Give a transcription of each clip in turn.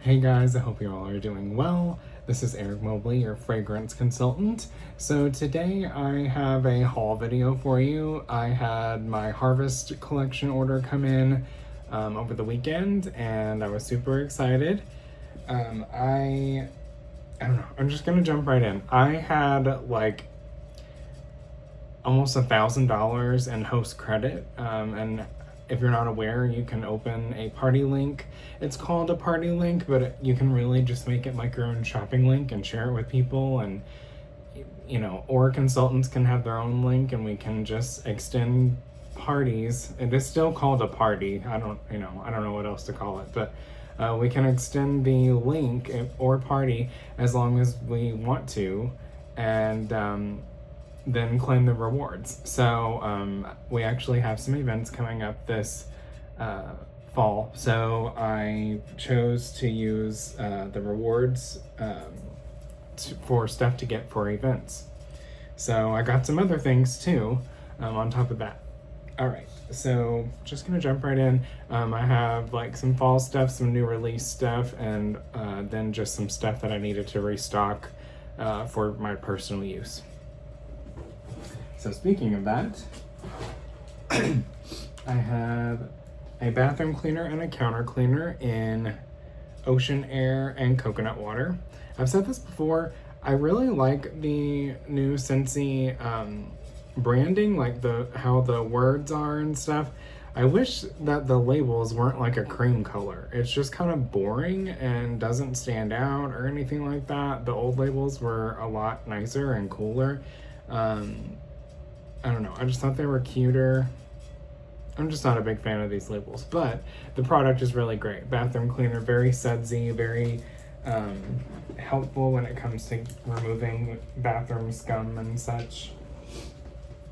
Hey guys, I hope you all are doing well. This is Eric Mobley, your fragrance consultant. So today I have a haul video for you. I had my Harvest collection order come in over the weekend and I was super excited. I don't know, I'm just gonna jump right in. I had like almost $1,000 in host credit, and if you're not aware, you can open a party link. It's called a party link, but you can really just make it like your own shopping link and share it with people, and or consultants can have their own link and we can just extend parties. It is still called a party. I don't know what else to call it, but we can extend the link or party as long as we want to, and then claim the rewards. So we actually have some events coming up this fall. So I chose to use the rewards for stuff to get for events. So I got some other things too on top of that. All right, so just gonna jump right in. I have like some fall stuff, some new release stuff, and then just some stuff that I needed to restock for my personal use. So speaking of that, I have a bathroom cleaner and a counter cleaner in ocean air and coconut water. I've said this before, I really like the new Scentsy branding, like how the words are and stuff. I wish that the labels weren't like a cream color. It's just kind of boring and doesn't stand out or anything like that. The old labels were a lot nicer and cooler. I don't know, I just thought they were cuter. I'm just not a big fan of these labels, but the product is really great. Bathroom cleaner, very sudsy, very helpful when it comes to removing bathroom scum and such.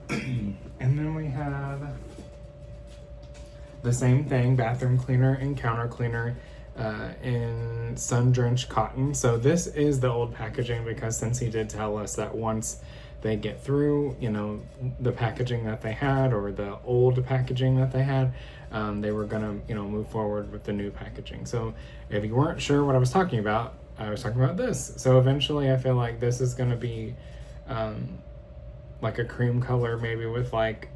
And then we have the same thing, bathroom cleaner and counter cleaner in sun-drenched cotton. So this is the old packaging because Scentsy did tell us that once they get through, the packaging that they had or the old packaging that they had, they were gonna, move forward with the new packaging. So if you weren't sure what I was talking about, I was talking about this. So eventually I feel like this is gonna be like a cream color, maybe with like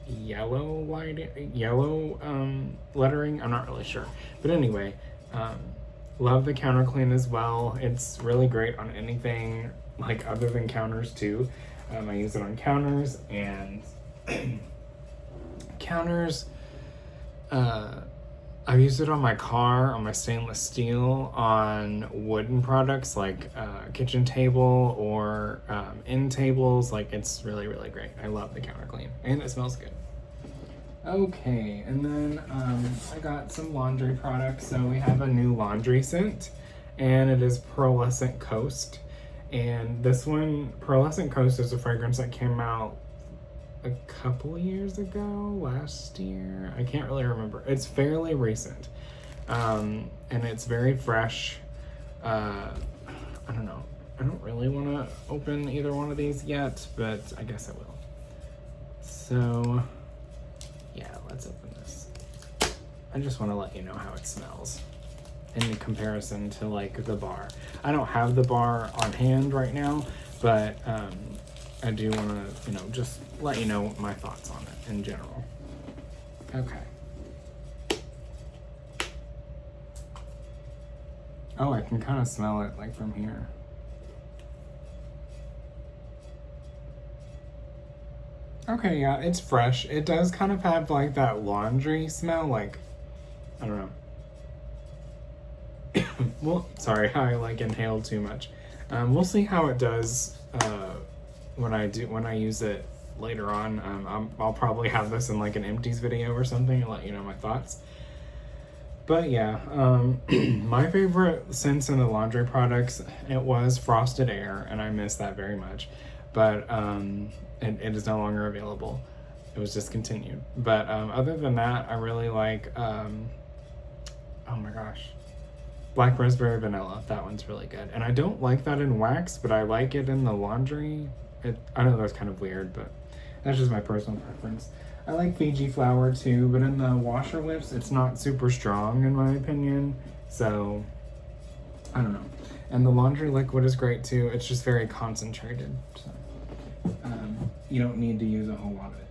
yellow lettering. I'm not really sure, but anyway, love the counter clean as well. It's really great on anything like other than counters too. I use it on counters and counters. I've used it on my car, on my stainless steel, on wooden products like kitchen table or end tables. Like, it's really, really great. I love the counter clean and it smells good. Okay, and then I got some laundry products. So we have a new laundry scent and it is Pearlescent Coast. And this one, Pearlescent Coast, is a fragrance that came out a couple years ago, last year. I can't really remember. It's fairly recent. And it's very fresh. I don't know. I don't really want to open either one of these yet, but I guess I will. So, yeah, let's open this. I just want to let you know how it smells in comparison to like the bar. I don't have the bar on hand right now, but I do want to, just let you know my thoughts on it in general. Okay. Oh, I can kind of smell it like from here. Okay, yeah, it's fresh. It does kind of have like that laundry smell, like, I don't know. Well, sorry, I like inhaled too much. We'll see how it does when I use it later on. I'll probably have this in like an empties video or something and let you know my thoughts. But yeah, my favorite scents in the laundry products, it was Frosted Air, and I miss that very much. But it is no longer available. It was discontinued. But other than that, I really like, oh my gosh, Black Raspberry Vanilla. That one's really good. And I don't like that in wax, but I like it in the laundry. I know that's kind of weird, but that's just my personal preference. I like Fiji Flower too, but in the washer lifts, it's not super strong in my opinion. So I don't know. And the laundry liquid is great too. It's just very concentrated. So you don't need to use a whole lot of it.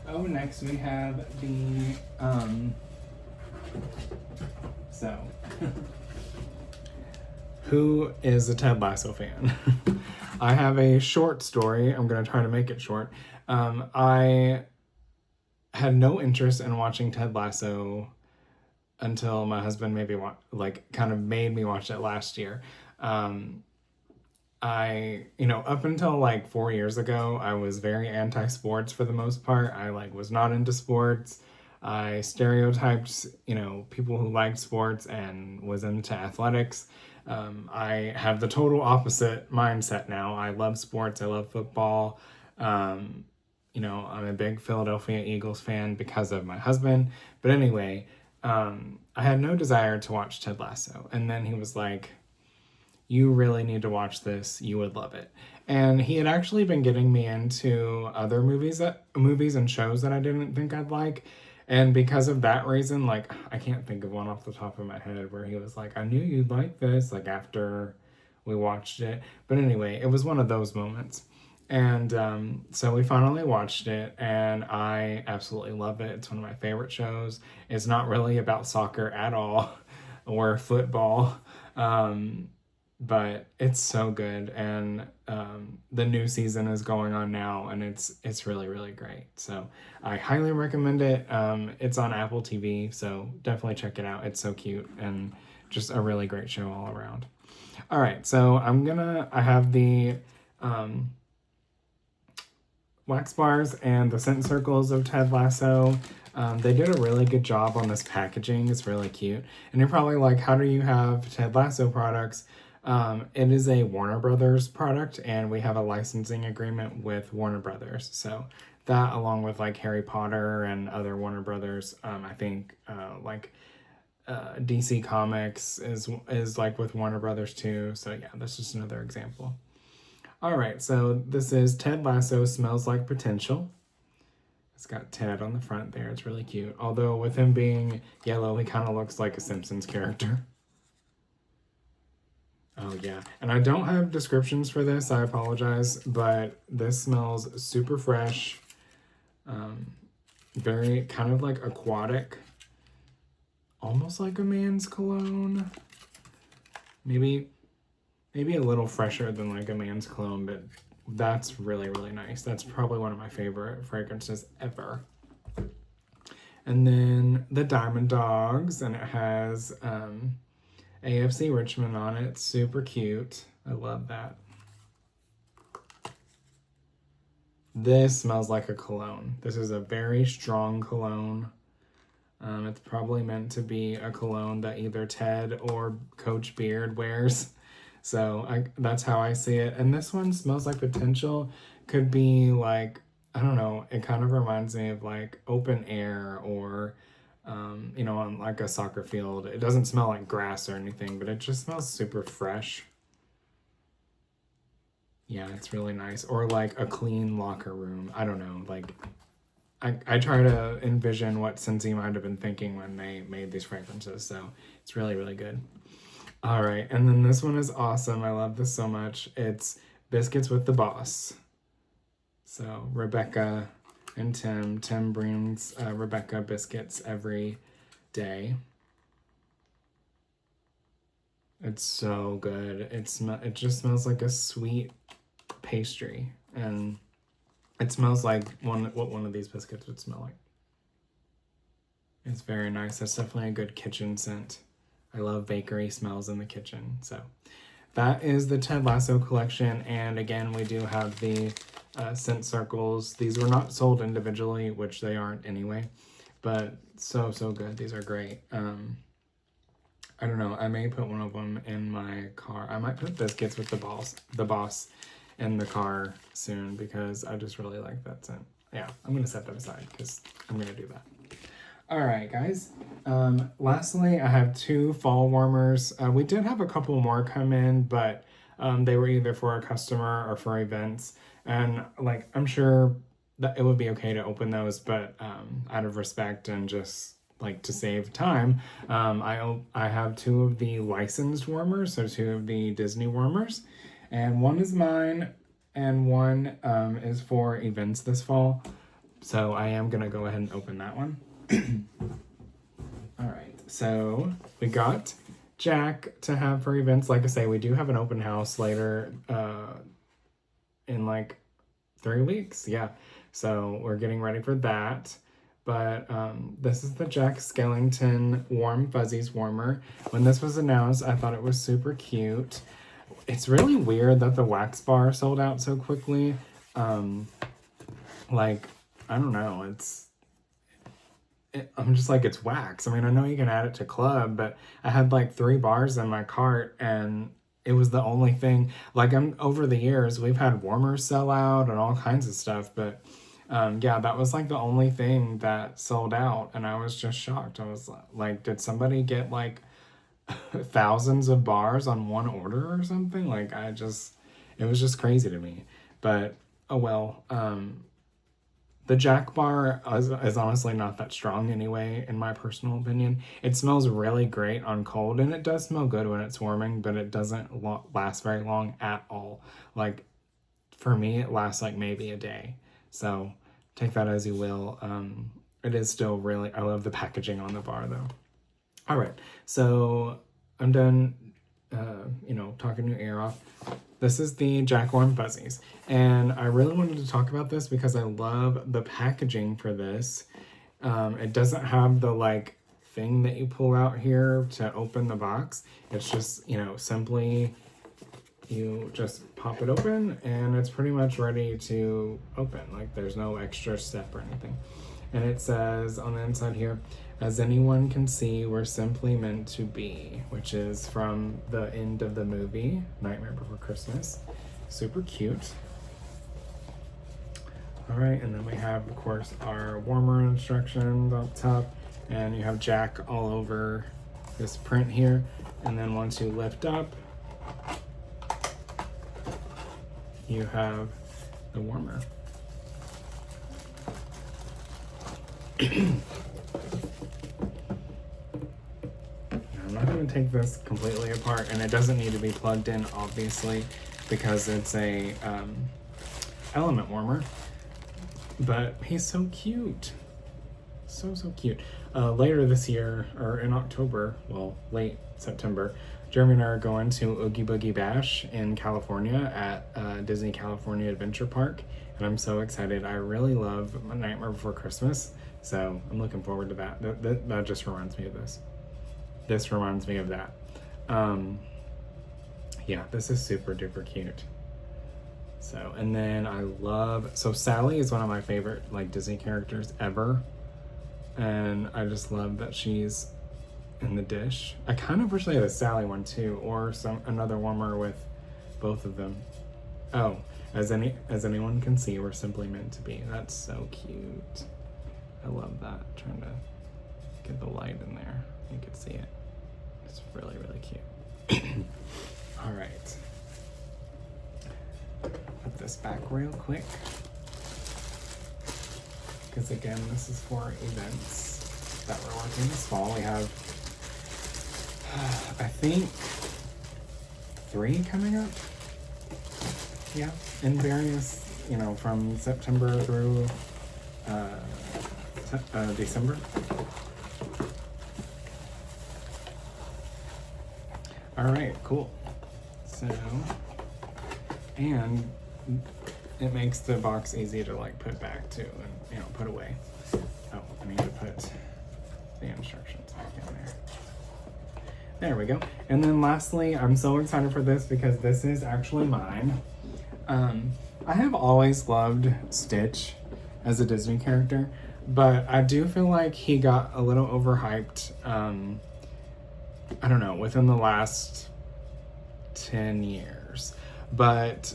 Oh, next we have the, so, who is a Ted Lasso fan? I have a short story. I'm going to try to make it short. I had no interest in watching Ted Lasso until my husband maybe kind of made me watch it last year. Up until like 4 years ago, I was very anti-sports for the most part. I was not into sports. I stereotyped, people who liked sports and was into athletics. I have the total opposite mindset now. I love sports. I love football. I'm a big Philadelphia Eagles fan because of my husband. But anyway, I had no desire to watch Ted Lasso. And then he was like, you really need to watch this. You would love it. And he had actually been getting me into other movies and shows that I didn't think I'd like. And because of that reason, I can't think of one off the top of my head where he was like, I knew you'd like this, after we watched it. But anyway, it was one of those moments. And so we finally watched it, and I absolutely love it. It's one of my favorite shows. It's not really about soccer at all or football. But it's so good, and the new season is going on now, and it's really, really great. So I highly recommend it. It's on Apple TV, so definitely check it out. It's so cute and just a really great show all around. All right, so I have the wax bars and the scent circles of Ted Lasso. They did a really good job on this packaging. It's really cute. And you're probably like, how do you have Ted Lasso products? It is a Warner Brothers product, and we have a licensing agreement with Warner Brothers. So that, along with Harry Potter and other Warner Brothers, I think DC Comics is with Warner Brothers too. So yeah, that's just another example. All right, so this is Ted Lasso Smells Like Potential. It's got Ted on the front there. It's really cute. Although with him being yellow, he kind of looks like a Simpsons character. Oh yeah, and I don't have descriptions for this, I apologize, but this smells super fresh, very kind of aquatic, almost like a man's cologne, maybe a little fresher than a man's cologne, but that's really, really nice. That's probably one of my favorite fragrances ever. And then the Diamond Dogs, and it has AFC Richmond on it. Super cute. I love that. This smells like a cologne. This is a very strong cologne. It's probably meant to be a cologne that either Ted or Coach Beard wears. So that's how I see it. And this one smells like potential. Could be I don't know, it kind of reminds me of open air or on a soccer field. It doesn't smell like grass or anything, but it just smells super fresh. Yeah, it's really nice. Or a clean locker room. I don't know. I try to envision what Scentsy might have been thinking when they made these fragrances. So it's really, really good. All right, and then this one is awesome. I love this so much. It's Biscuits with the Boss. So Rebecca and Tim. Tim brings Rebecca biscuits every day. It's so good. It just smells like a sweet pastry, and it smells like what one of these biscuits would smell like. It's very nice. That's definitely a good kitchen scent. I love bakery smells in the kitchen. So that is the Ted Lasso collection. And again, we do have the scent circles. These were not sold individually, which they aren't anyway, but so good. These are great. I don't know. I may put one of them in my car. I might put Biscuits with the Boss in the car soon because I just really like that scent. Yeah, I'm going to set that aside because I'm going to do that. All right, guys. Lastly, I have 2 fall warmers. We did have a couple more come in, but they were either for a customer or for events. And I'm sure that it would be okay to open those, but out of respect and just like to save time, I have two of the licensed warmers, so two of the Disney warmers, and one is mine, and one is for events this fall. So I am gonna go ahead and open that one. All right, so we got Jack to have for events. Like I say, we do have an open house later in like 3 weeks. Yeah, so we're getting ready for that. But this is the Jack Skellington Warm Fuzzies warmer. When this was announced, I thought it was super cute. It's really weird that the wax bar sold out so quickly. Like, I don't know, I'm just like, it's wax. I mean, I know you can add it to club, but I had like 3 bars in my cart and it was the only thing. Like, over the years, we've had warmers sell out and all kinds of stuff, but yeah, that was like the only thing that sold out, and I was just shocked. I was like, did somebody get like thousands of bars on one order or something? Like, it was just crazy to me. But oh well. The Jack bar is honestly not that strong anyway, in my personal opinion. It smells really great on cold, and it does smell good when it's warming, but it doesn't last very long at all. Like, for me, it lasts like maybe a day. So take that as you will. It is still really, I love the packaging on the bar though. All right, so I'm done, talking your ear off. This is the Jack Warm Fuzzies, and I really wanted to talk about this because I love the packaging for this. It doesn't have the like thing that you pull out here to open the box. It's just, simply you just pop it open and it's pretty much ready to open. Like, there's no extra step or anything. And it says on the inside here, "As anyone can see, we're simply meant to be," which is from the end of the movie, Nightmare Before Christmas. Super cute. All right, and then we have, of course, our warmer instructions up top, and you have Jack all over this print here. And then once you lift up, you have the warmer. I'm not going to take this completely apart, and it doesn't need to be plugged in, obviously, because it's a element warmer. But he's so cute. So cute. Later this year, or in October, well, late September, Jeremy and I are going to Oogie Boogie Bash in California at Disney California Adventure Park, and I'm so excited. I really love Nightmare Before Christmas, so I'm looking forward to that. That just reminds me of this. This reminds me of that. Yeah, this is super duper cute. So, and then so Sally is one of my favorite like Disney characters ever. And I just love that she's in the dish. I kind of wish they had a Sally one too, or another warmer with both of them. Oh, as anyone can see, we're simply meant to be. That's so cute. I love that. I'm trying to get the light in there. You can see it. It's really, really cute. All right. Put this back real quick. Because again, this is for events that we're working this fall. We have, I think, 3 coming up. Yeah, in various, from September through December. All right, cool. So, and it makes the box easy to like put back too, and put away. Oh, I need to put the instructions back in there. There we go. And then lastly, I'm so excited for this because this is actually mine. I have always loved Stitch as a Disney character, but I do feel like he got a little overhyped, I don't know, within the last 10 years. But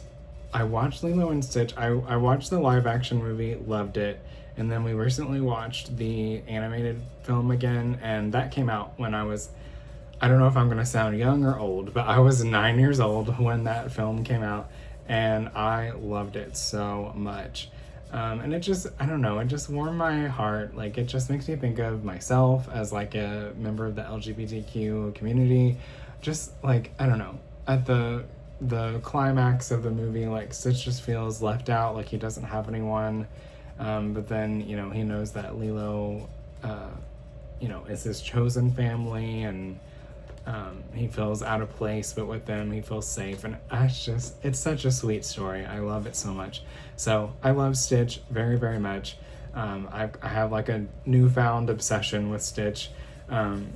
I watched Lilo and Stitch. I watched the live action movie, loved it. And then we recently watched the animated film again, and that came out when I don't know if I'm gonna sound young or old, but I was 9 years old when that film came out, and I loved it so much. And it just, I don't know, it just warmed my heart. Like, it just makes me think of myself as like a member of the LGBTQ community. Just like, I don't know, at the climax of the movie, like Stitch just feels left out, like he doesn't have anyone. But then, you know, he knows that Lilo, you know, is his chosen family, and he feels out of place, but with them he feels safe. And it's such a sweet story. I love it so much. So I love Stitch very, very much. I have like a newfound obsession with Stitch.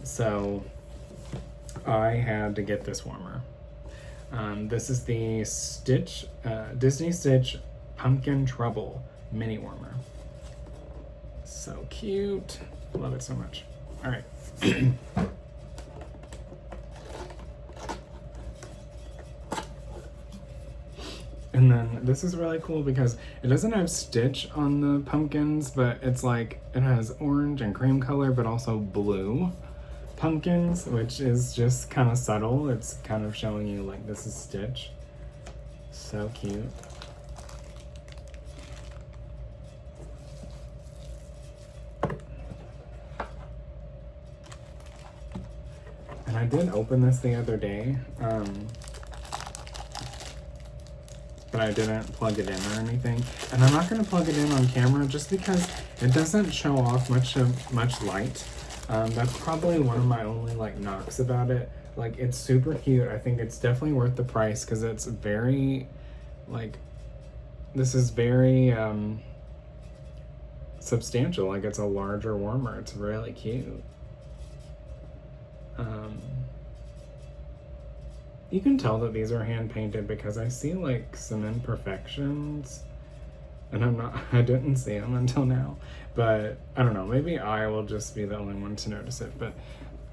So I had to get this warmer. This is the Stitch, Disney Stitch Pumpkin Trouble mini warmer. So cute. Love it so much. All right. And then this is really cool because it doesn't have Stitch on the pumpkins, but it's like, it has orange and cream color, but also blue pumpkins, which is just kind of subtle. It's kind of showing you like this is Stitch. So cute. And I did open this the other day, but I didn't plug it in or anything. And I'm not gonna plug it in on camera just because it doesn't show off much light. That's probably one of my only like knocks about it. Like, it's super cute. I think it's definitely worth the price because it's very, like, this is very substantial. Like, it's a larger warmer. It's really cute. You can tell that these are hand painted because I see like some imperfections, and I didn't see them until now, but I don't know, maybe I will just be the only one to notice it. But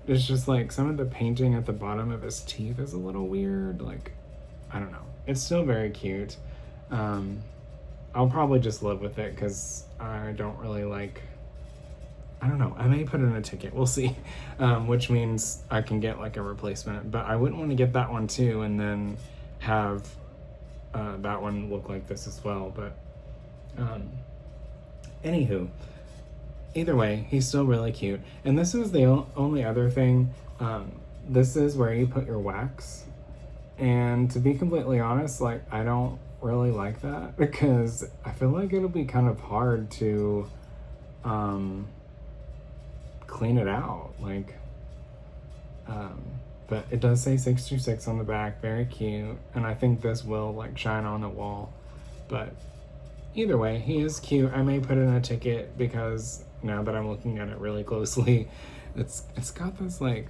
it's just like some of the painting at the bottom of his teeth is a little weird. Like, I don't know, it's still very cute. I'll probably just live with it because I don't really like, I don't know, I may put in a ticket, we'll see. Which means I can get like a replacement, but I wouldn't want to get that one too and then have that one look like this as well. But anywho, either way, he's still really cute. And this is the only other thing. This is where you put your wax, and to be completely honest, like, I don't really like that because I feel like it'll be kind of hard to clean it out, like, but it does say 626 on the back, very cute, and I think this will like shine on the wall. But either way, he is cute. I may put in a ticket because now that I'm looking at it really closely, it's got this like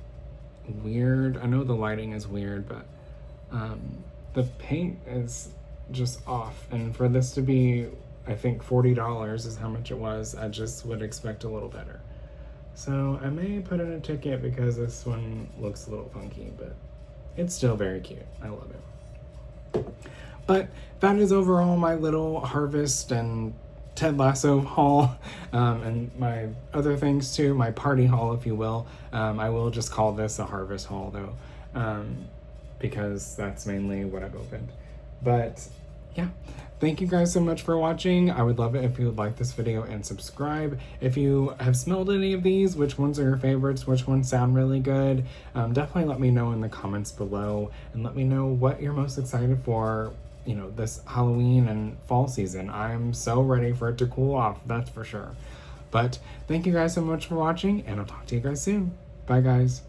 weird, I know the lighting is weird, but the paint is just off, and for this to be, I think $40 is how much it was, I just would expect a little better. So I may put in a ticket because this one looks a little funky, but it's still very cute. I love it. But that is overall my little Harvest and Ted Lasso haul, and my other things too, my party haul, if you will. I will just call this a Harvest haul though, because that's mainly what I've opened. But yeah, thank you guys so much for watching. I would love it if you would like this video and subscribe. If you have smelled any of these, which ones are your favorites, which ones sound really good, definitely let me know in the comments below, and let me know what you're most excited for, you know, this Halloween and fall season. I'm so ready for it to cool off, that's for sure. But thank you guys so much for watching, and I'll talk to you guys soon. Bye guys.